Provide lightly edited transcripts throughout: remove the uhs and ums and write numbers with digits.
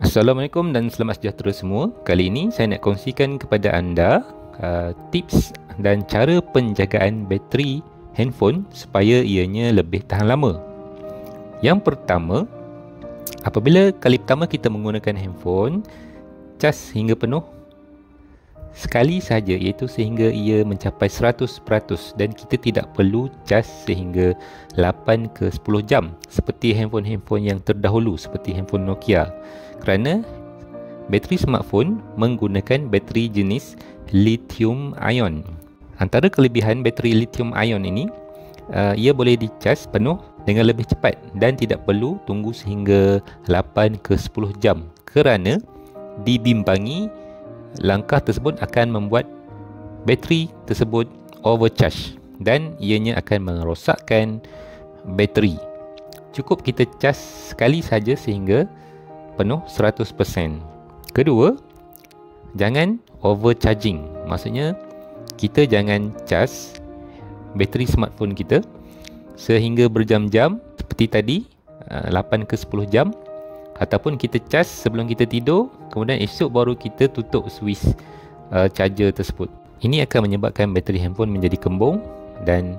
Assalamualaikum dan selamat sejahtera semua. Kali ini saya nak kongsikan kepada anda tips dan cara penjagaan bateri handphone supaya ianya lebih tahan lama. Yang pertama, apabila kali pertama kita menggunakan handphone, cas hingga penuh sekali saja, iaitu sehingga ia mencapai 100% dan kita tidak perlu cas sehingga 8 ke 10 jam seperti handphone-handphone yang terdahulu seperti handphone Nokia, kerana bateri smartphone menggunakan bateri jenis lithium ion. Antara kelebihan bateri lithium ion ini, ia boleh dicas penuh dengan lebih cepat dan tidak perlu tunggu sehingga 8 ke 10 jam kerana dibimbangi langkah tersebut akan membuat bateri tersebut overcharge dan ianya akan merosakkan bateri. Cukup kita cas sekali saja sehingga penuh 100%. Kedua, jangan overcharging. Maksudnya kita jangan cas bateri smartphone kita sehingga berjam-jam seperti tadi, 8 ke 10 jam, ataupun kita cas sebelum kita tidur, kemudian esok baru kita tutup switch charger tersebut. Ini akan menyebabkan bateri handphone menjadi kembung dan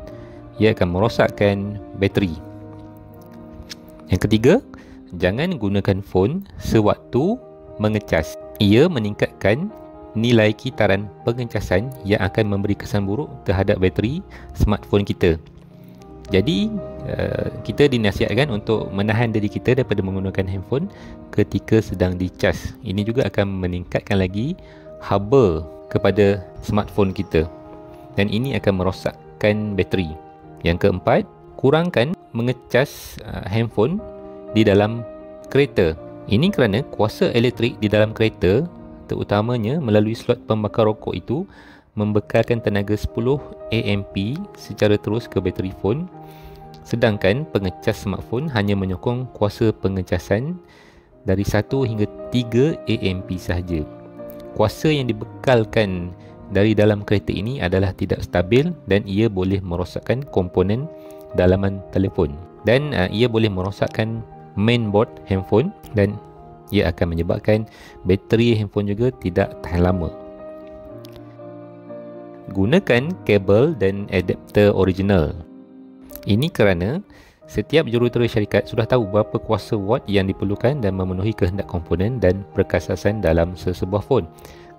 ia akan merosakkan bateri. Yang ketiga, jangan gunakan phone sewaktu mengecas. Ia meningkatkan nilai kitaran pengecasan yang akan memberi kesan buruk terhadap bateri smartphone kita. Jadi kita dinasihatkan untuk menahan diri kita daripada menggunakan handphone ketika sedang dicas. Ini juga akan meningkatkan lagi haba kepada smartphone kita dan ini akan merosakkan bateri. Yang keempat, kurangkan mengecas handphone di dalam kereta. Ini kerana kuasa elektrik di dalam kereta, terutamanya melalui slot pembakar rokok itu, membekalkan tenaga 10 AMP secara terus ke bateri phone, sedangkan pengecas smartphone hanya menyokong kuasa pengecasan dari 1 hingga 3 AMP sahaja. Kuasa yang dibekalkan dari dalam kereta ini adalah tidak stabil dan ia boleh merosakkan komponen dalaman telefon dan ia boleh merosakkan mainboard handphone dan ia akan menyebabkan bateri handphone juga tidak tahan lama. Gunakan kabel dan adapter original. Ini kerana setiap jurutera syarikat sudah tahu berapa kuasa watt yang diperlukan dan memenuhi kehendak komponen dan perkasasan dalam sesebuah phone.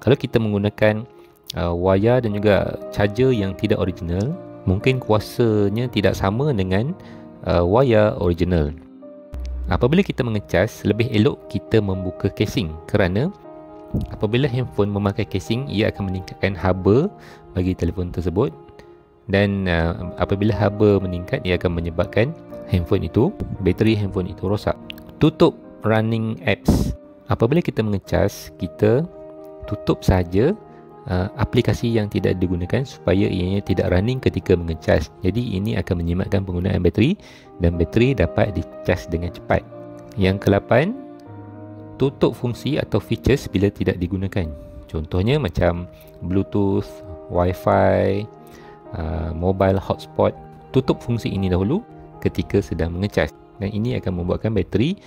Kalau kita menggunakan wayar dan juga charger yang tidak original, mungkin kuasanya tidak sama dengan wayar original. Apabila kita mengecas, lebih elok kita membuka casing kerana apabila handphone memakai casing, ia akan meningkatkan haba bagi telefon tersebut dan apabila haba meningkat, ia akan menyebabkan bateri handphone itu rosak. Tutup running apps. Apabila kita mengecas, kita tutup sahaja aplikasi yang tidak digunakan supaya ianya tidak running ketika mengecas. Jadi ini akan menjimatkan penggunaan bateri dan bateri dapat dicas dengan cepat. Yang ke-8, tutup fungsi atau features bila tidak digunakan. Contohnya macam Bluetooth, Wi-Fi, mobile hotspot. Tutup fungsi ini dahulu ketika sedang mengecas dan ini akan membuatkan bateri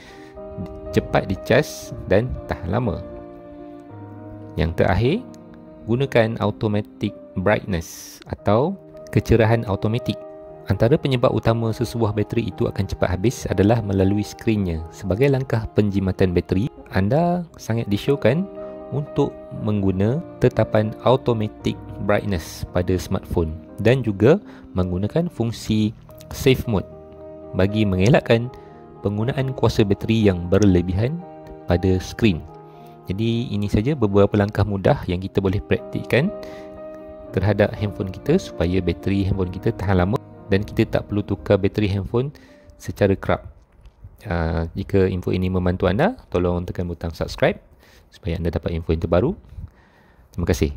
cepat dicas dan tahan lama. Yang terakhir, gunakan automatic brightness atau kecerahan automatik. Antara penyebab utama sesebuah bateri itu akan cepat habis adalah melalui skrinnya. Sebagai langkah penjimatan bateri, anda sangat disyorkan untuk mengguna tetapan automatic brightness pada smartphone dan juga menggunakan fungsi safe mode bagi mengelakkan penggunaan kuasa bateri yang berlebihan pada skrin. Jadi ini saja beberapa langkah mudah yang kita boleh praktikkan terhadap handphone kita supaya bateri handphone kita tahan lama dan kita tak perlu tukar bateri handphone secara kerap. Jika info ini membantu anda, tolong tekan butang subscribe supaya anda dapat info yang terbaru. Terima kasih.